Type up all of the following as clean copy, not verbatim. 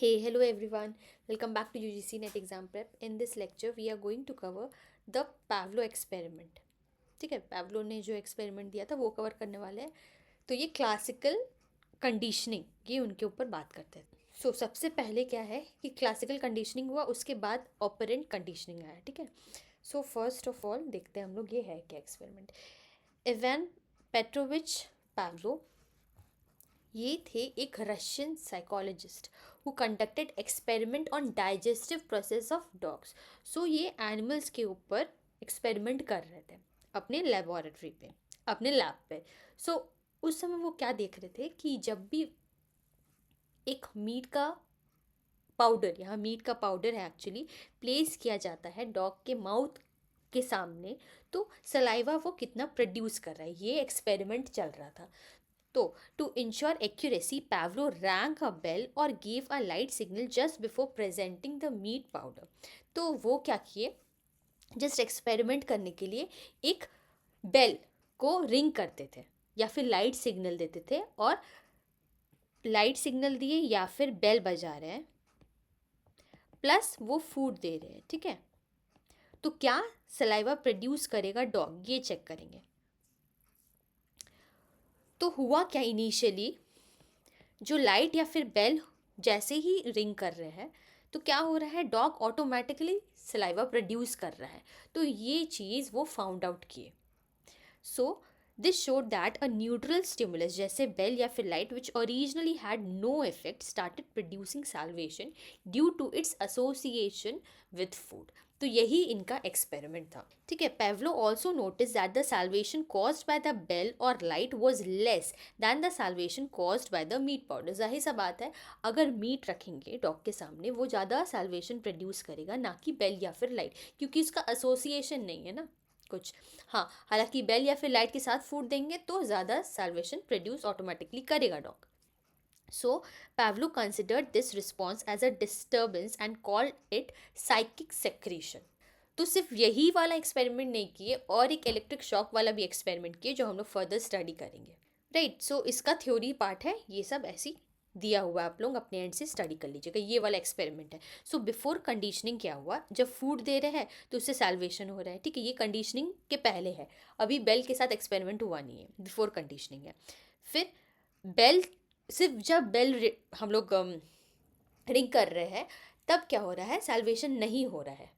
Hey, hello everyone. Welcome back to UGC Net Exam Prep. In this lecture, we are going to cover the Pavlov experiment. ठीक है, पैवलो ने जो experiment दिया था वो cover करने वाले हैं. तो ये क्लासिकल कंडीशनिंग, ये उनके ऊपर बात करते हैं. सबसे पहले क्या है कि क्लासिकल कंडीशनिंग हुआ, उसके बाद ऑपरेंट कंडीशनिंग आया. ठीक है. फर्स्ट ऑफ ऑल देखते हैं हम लोग ये है क्या एक्सपेरिमेंट. इवान पेट्रोविच पैवलो, ये थे एक Russian psychologist who conducted experiment on digestive process of dogs. ये एनिमल्स के ऊपर एक्सपेरिमेंट कर रहे थे अपने लेबोरेटरी पे, अपने लैब पे. उस समय वो क्या देख रहे थे कि जब भी एक मीट का पाउडर, यहाँ मीट का पाउडर है एक्चुअली, प्लेस किया जाता है डॉग के माउथ के सामने, तो सलाइवा वो कितना प्रोड्यूस कर रहा है, ये एक्सपेरिमेंट चल रहा था. To ensure accuracy, Pavlov rang a bell or gave a light signal just before presenting the meat powder. तो वो क्या किए, जस्ट एक्सपेरिमेंट करने के लिए एक बेल को रिंग करते थे या फिर लाइट सिग्नल देते थे, और लाइट सिग्नल दिए या फिर बेल बजा रहे हैं प्लस वो फूड दे रहे हैं. ठीक है. तो क्या सलाइवा प्रोड्यूस करेगा डॉग, ये चेक करेंगे. तो हुआ क्या, इनिशियली जो लाइट या फिर बेल जैसे ही रिंग कर रहे हैं तो क्या हो रहा है, डॉग ऑटोमेटिकली सलाइवा प्रोड्यूस कर रहा है. तो ये चीज़ वो फाउंड आउट किए. This showed that a neutral stimulus जैसे बेल या फिर light which originally had no effect started producing salivation due to its association with food. तो यही इनका एक्सपेरिमेंट था. ठीक है. Pavlov also notice that the salivation caused by the bell और light was less than the salivation caused by the meat powder. जाहिर सा बात है, अगर मीट रखेंगे डॉग के सामने वो ज़्यादा सैल्वेशन प्रोड्यूस करेगा, ना कि बेल या फिर लाइट, क्योंकि इसका एसोसिएशन नहीं है ना कुछ. हाँ, हालांकि बेल या फिर लाइट के साथ फूड देंगे तो ज़्यादा सैल्वेशन प्रोड्यूस ऑटोमेटिकली करेगा dog. Pavlov considered this response as a disturbance and called it psychic secretion. तो सिर्फ यही वाला एक्सपेरिमेंट नहीं किए, और एक इलेक्ट्रिक शॉक वाला भी एक्सपेरिमेंट किए जो हम लोग फर्दर स्टडी करेंगे. राइट. इसका थ्योरी पार्ट है, ये सब ऐसी दिया हुआ है, आप लोग अपने एंड से स्टडी कर लीजिएगा. ये वाला एक्सपेरिमेंट है. बिफोर कंडीशनिंग क्या हुआ, जब फूड दे रहे हैं तो उससे सैल्वेशन हो रहा है. ठीक है. ये कंडीशनिंग के पहले है, अभी बेल के साथ एक्सपेरिमेंट हुआ नहीं है, बिफोर कंडीशनिंग है. फिर बेल, सिर्फ जब बेल हम लोग रिंग कर रहे हैं तब क्या हो रहा है, सैल्वेशन नहीं हो रहा है.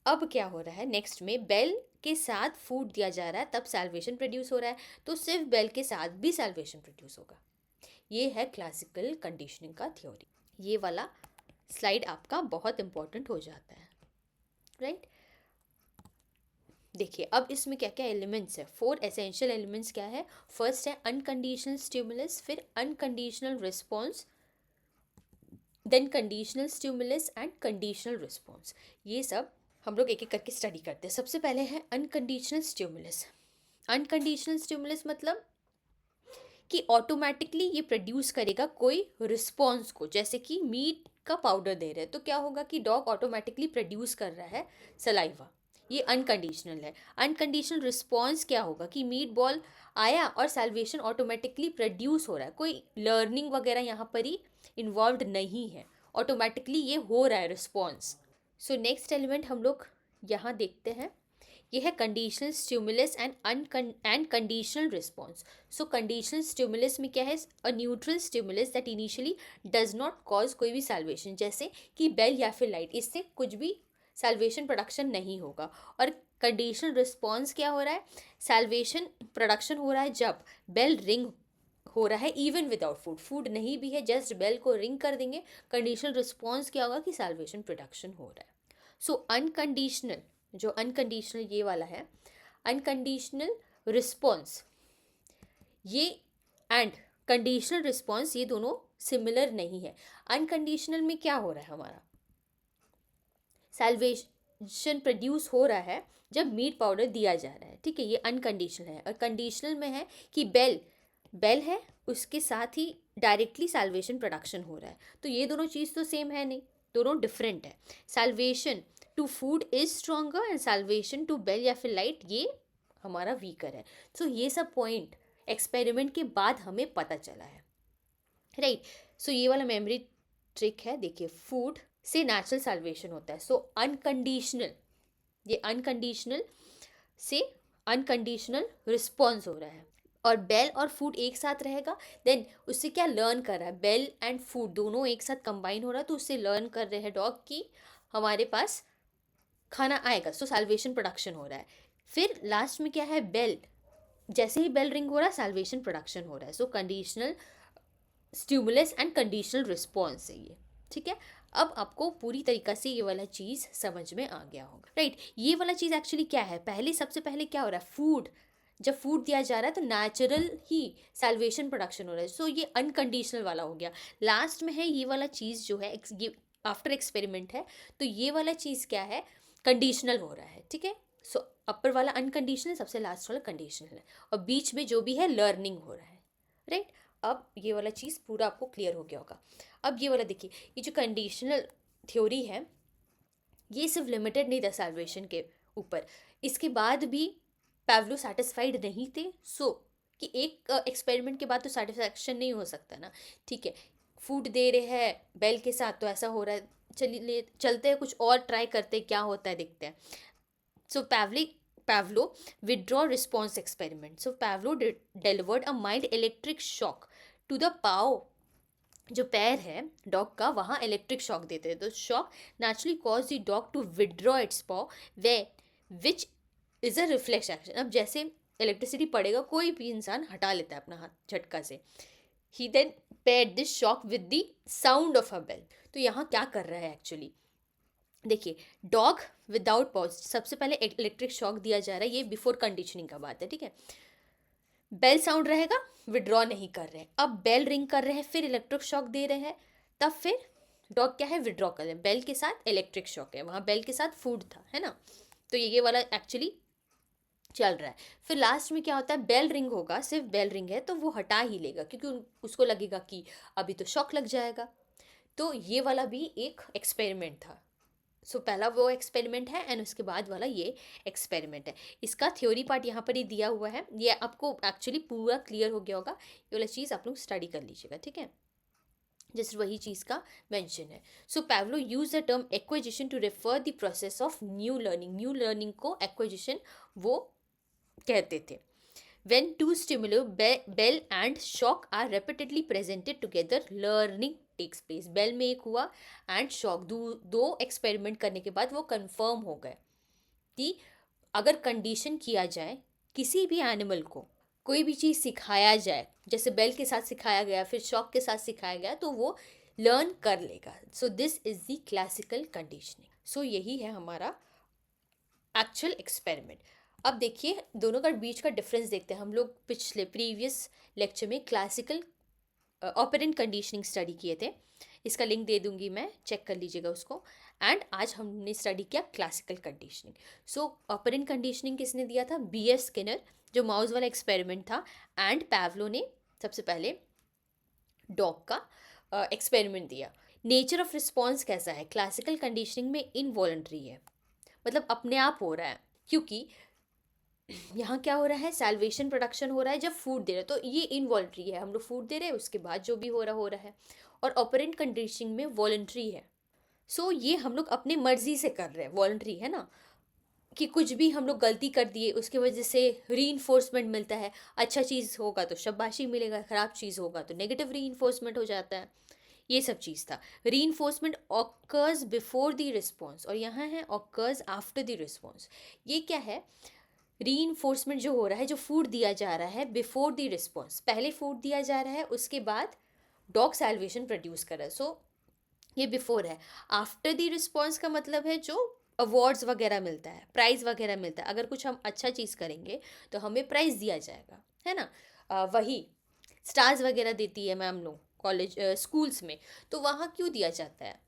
अब क्या हो रहा है, नेक्स्ट में बेल के साथ फूड दिया जा रहा है तब सैल्वेशन प्रोड्यूस हो रहा है, तो सिर्फ बेल के साथ भी सैल्वेशन प्रोड्यूस होगा. ये है क्लासिकल कंडीशनिंग का थ्योरी. ये वाला स्लाइड आपका बहुत इंपॉर्टेंट हो जाता है. राइट. देखिए अब इसमें क्या क्या एलिमेंट्स है, 4 एसेंशियल एलिमेंट्स क्या है. फर्स्ट है अनकंडीशनल स्टिमुलस, फिर unconditional response, then conditional stimulus and conditional response. ये सब हम लोग एक एक करके स्टडी करते हैं. सबसे पहले है अनकंडीशनल स्टिमुलस. अनकंडीशनल स्टिमुलस मतलब कि ऑटोमेटिकली ये प्रोड्यूस करेगा कोई रिस्पॉन्स को, जैसे कि मीट का पाउडर दे रहे हैं तो क्या होगा कि डॉग ऑटोमेटिकली प्रोड्यूस कर रहा है सलाइवा. ये अनकंडीशनल है. अनकंडीशनल रिस्पॉन्स क्या होगा कि मीट बॉल आया और सैल्वेशन ऑटोमेटिकली प्रोड्यूस हो रहा है, कोई लर्निंग वगैरह यहाँ पर ही इन्वॉल्व नहीं है, ऑटोमेटिकली ये हो रहा है रिस्पॉन्स. नेक्स्ट एलिमेंट हम लोग यहाँ देखते हैं, ये है conditional stimulus and conditional response. Conditional stimulus में क्या है, अ neutral stimulus that initially does not cause कोई भी सैल्वेशन, जैसे कि बेल या फिर लाइट, इससे कुछ भी सैल्वेशन प्रोडक्शन नहीं होगा. और कंडीशनल रिस्पॉन्स क्या हो रहा है, सैल्वेशन प्रोडक्शन हो रहा है जब बेल रिंग हो रहा है इवन विदाउट फूड, फूड नहीं भी है, जस्ट बेल को रिंग कर देंगे. कंडीशनल रिस्पॉन्स क्या होगा कि सैल्वेशन प्रोडक्शन हो रहा है. अनकंडीशनल, जो अनकंडीशनल ये वाला है, अनकंडीशनल रिस्पॉन्स ये एंड कंडीशनल रिस्पॉन्स ये दोनों सिमिलर नहीं है. अनकंडीशनल में क्या हो रहा है, हमारा सैल्वेशन प्रोड्यूस हो रहा है जब मीट पाउडर दिया जा रहा है. ठीक है. ये अनकंडीशनल है. और कंडीशनल में है कि बेल है, उसके साथ ही डायरेक्टली सैल्वेशन प्रोडक्शन हो रहा है. तो ये दोनों चीज़ तो सेम है नहीं, दोनों डिफरेंट है. Salivation to food is stronger and salivation to bell या फिर लाइट ये हमारा वीकर है. ये सब पॉइंट एक्सपेरिमेंट के बाद हमें पता चला है. राइट. ये वाला मेमोरी ट्रिक है, देखिए फूड से नेचुरल सल्वेशन होता है, सो अनकंडीशनल, ये अनकंडीशनल से अनकंडीशनल रिस्पॉन्स हो रहा है, और बेल और फूड एक साथ रहेगा, देन उससे क्या लर्न कर रहा है, बेल एंड फूड दोनों एक साथ कंबाइन हो रहा है, तो उससे लर्न कर रहे हैं डॉग कि हमारे पास खाना आएगा, सो साल्वेशन प्रोडक्शन हो रहा है। फिर लास्ट में क्या है, बेल, जैसे ही बेल रिंग हो रहा है साल्वेशन प्रोडक्शन हो रहा है, so conditional stimulus and conditional response है ये, ठीक है। अब आपको पूरी तरीका से ये वाला चीज़ समझ में आ गया होगा, राइट। ये वाला चीज़ एक्चुअली क्या है, पहले सबसे पहले क्या हो रहा है, फूड, जब फूड दिया जा रहा है तो नेचुरल ही सैल्वेशन प्रोडक्शन हो रहा है, सो ये अनकंडीशनल वाला हो गया। लास्ट में है ये वाला चीज़ जो है ये आफ्टर एक्सपेरिमेंट है, तो ये वाला चीज़ क्या है, कंडीशनल हो रहा है, ठीक है। सो अपर वाला अनकंडीशनल, सबसे लास्ट वाला कंडीशनल है, और बीच में जो भी है लर्निंग हो रहा है, राइट। अब ये वाला चीज़ पूरा आपको क्लियर हो गया होगा। अब ये वाला देखिए, ये जो कंडीशनल थ्योरी है ये सिर्फ लिमिटेड नहीं था सैल्वेशन के ऊपर, इसके बाद भी पैवलो सेटिस्फाइड नहीं थे, सो कि एक एक्सपेरिमेंट के बाद तो सेटिस्फैक्शन नहीं हो सकता ना, ठीक है। फूड दे रहे हैं बेल के साथ तो ऐसा हो रहा है, चलिए चलते हैं कुछ और ट्राई करते हैं क्या होता है, देखते हैं। सो Pavlo withdraw response experiment. So Pavlo delivered a mild electric shock to the paw, जो पैर है डॉग का, वहाँ इलेक्ट्रिक शॉक देते हैं, तो shock naturally cause the dog to withdraw its paw, way which is a reflex action. अब जैसे इलेक्ट्रिसिटी पड़ेगा कोई भी इंसान हटा लेता है अपना हाथ झटका से, he then paired this shock with the sound of a bell. तो यहाँ क्या कर रहा है एक्चुअली, देखिए डॉग विदाउट पॉज, सबसे पहले इलेक्ट्रिक शॉक दिया जा रहा है, ये बिफोर कंडीशनिंग का बात है, ठीक है। बेल साउंड रहेगा, विड्रॉ नहीं कर रहे हैं, अब बेल रिंग कर रहे हैं, फिर इलेक्ट्रिक शॉक दे रहे हैं, तब फिर डॉग क्या है, विड्रॉ कर रहे हैं, बेल के साथ इलेक्ट्रिक शॉक है, वहाँ बेल के साथ फूड था, है ना। तो ये वाला एक्चुअली चल रहा है। फिर लास्ट में क्या होता है, बेल रिंग होगा, सिर्फ बेल रिंग है तो वो हटा ही लेगा, क्योंकि उसको लगेगा कि अभी तो शॉक लग जाएगा। तो ये वाला भी एक एक्सपेरिमेंट था। सो पहला वो एक्सपेरिमेंट है एंड उसके बाद वाला ये एक्सपेरिमेंट है। इसका थ्योरी पार्ट यहाँ पर ही दिया हुआ है, ये आपको एक्चुअली पूरा क्लियर हो गया होगा, ये वाला चीज़ आप लोग स्टडी कर लीजिएगा, ठीक है। जस्ट वही चीज़ का मेंशन है। So Pavlov used the term acquisition to refer the process of new learning, new learning को एक्विजिशन वो कहते थे। When two stimuli, bell and shock, are repeatedly presented together, learning takes place. Bell में एक हुआ and shock, दो experiment करने के बाद वो कंफर्म हो गए कि अगर कंडीशन किया जाए किसी भी एनिमल को, कोई भी चीज़ सिखाया जाए, जैसे बेल के साथ सिखाया गया फिर शॉक के साथ सिखाया गया, तो वो लर्न कर लेगा। So this is the classical conditioning. So यही है हमारा एक्चुअल एक्सपेरिमेंट। अब देखिए दोनों का बीच का डिफरेंस देखते हैं। हम लोग पिछले प्रीवियस लेक्चर में क्लासिकल ऑपरेंट कंडीशनिंग स्टडी किए थे, इसका लिंक दे दूंगी मैं, चेक कर लीजिएगा उसको। एंड आज हमने स्टडी किया क्लासिकल कंडीशनिंग। सो ऑपरेंट कंडीशनिंग किसने दिया था, B.S. स्किनर, जो माउस वाला एक्सपेरिमेंट था, एंड पैवलो ने सबसे पहले डॉग का एक्सपेरिमेंट दिया। नेचर ऑफ रिस्पॉन्स कैसा है, क्लासिकल कंडीशनिंग में इनवॉलंटरी है, मतलब अपने आप हो रहा है, क्योंकि यहाँ क्या हो रहा है, सैल्वेशन प्रोडक्शन हो रहा है जब फूड दे रहे हैं, तो ये इनवॉलंटरी है, हम लोग फूड दे रहे हैं उसके बाद जो भी हो रहा है। और ऑपरेंट कंडीशनिंग में वॉलंटरी है, सो ये हम लोग अपने मर्जी से कर रहे हैं, वॉलंटरी है ना, कि कुछ भी हम लोग गलती कर दिए उसकी वजह से री मिलता है, अच्छा चीज़ होगा तो शाबाशी मिलेगा, ख़राब चीज़ होगा तो नेगेटिव री हो जाता है, ये सब चीज़ था। री ऑकर्स बिफोर द रिस्पॉन्स, और यहाँ है ऑकर्स आफ्टर द रिस्पॉन्स। ये क्या है, री जो हो रहा है, जो फूड दिया जा रहा है बिफोर द रिस्पॉन्स, पहले फूड दिया जा रहा है उसके बाद डॉग सैल्वेशन प्रोड्यूस कर रहा है, सो ये बिफोर है। आफ्टर द रिस्पॉन्स का मतलब है जो अवार्ड्स वगैरह मिलता है, प्राइज़ वगैरह मिलता है, अगर कुछ हम अच्छा चीज़ करेंगे तो हमें प्राइज़ दिया जाएगा, है ना। वही स्टार्स वगैरह देती है मैम लोग कॉलेज स्कूल्स में, तो वहाँ क्यों दिया जाता है,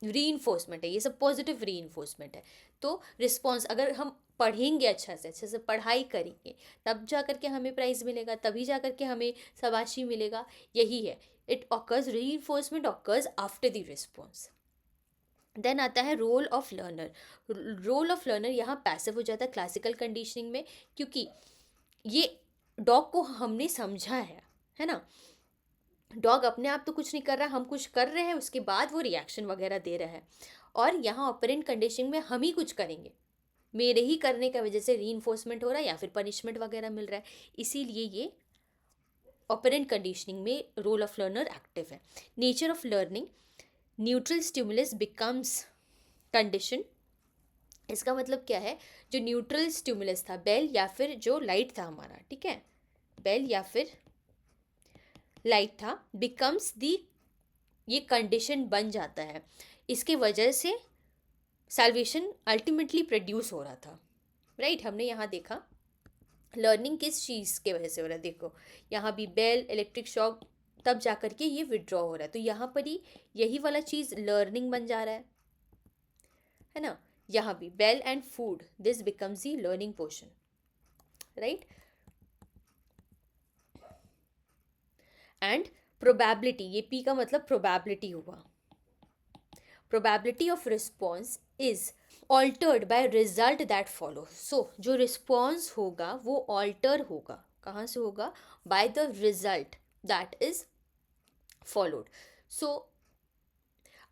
री है, ये सब पॉजिटिव री है। तो रिस्पॉन्स, अगर हम पढ़ेंगे अच्छे से पढ़ाई करेंगे तब जा कर के हमें प्राइज़ मिलेगा, तभी जा कर के हमें शाबाशी मिलेगा, यही है। It occurs, reoccurs after the response. Then आता है role of learner. Role of learner यहाँ पैसिव हो जाता है क्लासिकल कंडीशनिंग में, क्योंकि ये डॉग को हमने समझा है ना, डॉग अपने आप तो कुछ नहीं कर रहा, हम कुछ कर रहे हैं उसके बाद वो रिएक्शन वगैरह दे रहा है। और यहाँ ऑपरेंट कंडीशनिंग में हम ही कुछ करेंगे, मेरे ही करने की वजह से रीइंफोर्समेंट हो रहा है या फिर पनिशमेंट वगैरह मिल रहा है, इसीलिए ये ऑपरेंट कंडीशनिंग में रोल ऑफ लर्नर एक्टिव है। Nature of learning, neutral stimulus becomes condition. इसका मतलब क्या है, जो न्यूट्रल स्टिमुलस था बेल या फिर जो लाइट था हमारा, ठीक है, बेल या फिर लाइट था, बिकम्स दी, ये कंडीशन बन जाता है, इसके वजह से सैल्वेशन अल्टीमेटली प्रोड्यूस हो रहा था। राइट, हमने यहाँ देखा लर्निंग किस चीज़ के वजह से हो रहा है, देखो यहाँ भी बेल, इलेक्ट्रिक शॉक, तब जा कर के ये विड्रॉ हो रहा है, तो यहाँ पर ही यही वाला चीज़ लर्निंग बन जा रहा है ना। यहाँ भी bell and food, this becomes the learning portion, right. And probability, ये पी का मतलब प्रोबेबिलिटी हुआ, probability of response is altered by result that follow. So जो रिस्पॉन्स होगा वो ऑल्टर होगा, कहाँ से होगा, by the result that is followed. So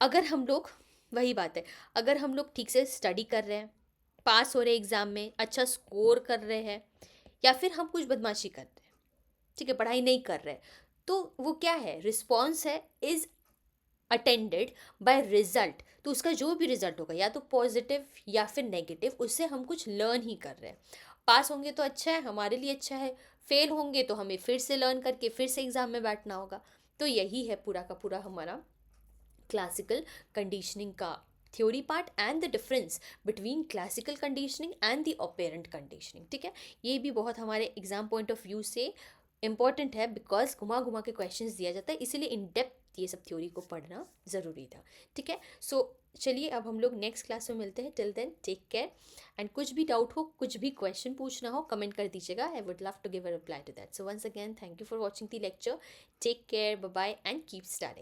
अगर हम लोग, वही बात है, अगर हम लोग ठीक से स्टडी कर रहे हैं, पास हो रहे एग्ज़ाम में, अच्छा स्कोर कर रहे हैं, या फिर हम कुछ बदमाशी कर रहे हैं, ठीक है, पढ़ाई नहीं कर रहे, तो वो क्या है, रिस्पॉन्स है, इज़ अटेंडेड बाय रिजल्ट। तो उसका जो भी रिजल्ट होगा, या तो पॉजिटिव या फिर नेगेटिव, उससे हम कुछ लर्न ही कर रहे हैं। पास होंगे तो अच्छा है, हमारे लिए अच्छा है, फेल होंगे तो हमें फिर से लर्न करके फिर से एग्ज़ाम में बैठना होगा। तो यही है पूरा का पूरा हमारा क्लासिकल कंडीशनिंग का theory part and the difference between classical conditioning and the apparent conditioning, ठीक है। ये भी बहुत हमारे एग्जाम पॉइंट ऑफ व्यू से इंपॉर्टेंट है, बिकॉज घुमा घुमा के क्वेश्चंस दिया जाता है, इसीलिए इन डेप्थ ये सब थ्योरी को पढ़ना ज़रूरी था, ठीक है। सो चलिए अब हम लोग नेक्स्ट क्लास में मिलते हैं, till then take care, and कुछ भी डाउट हो, कुछ भी क्वेश्चन पूछना हो, कमेंट कर दीजिएगा, I would love to give a reply to that. So once again thank you for watching the lecture, take care, bye bye and keep studying.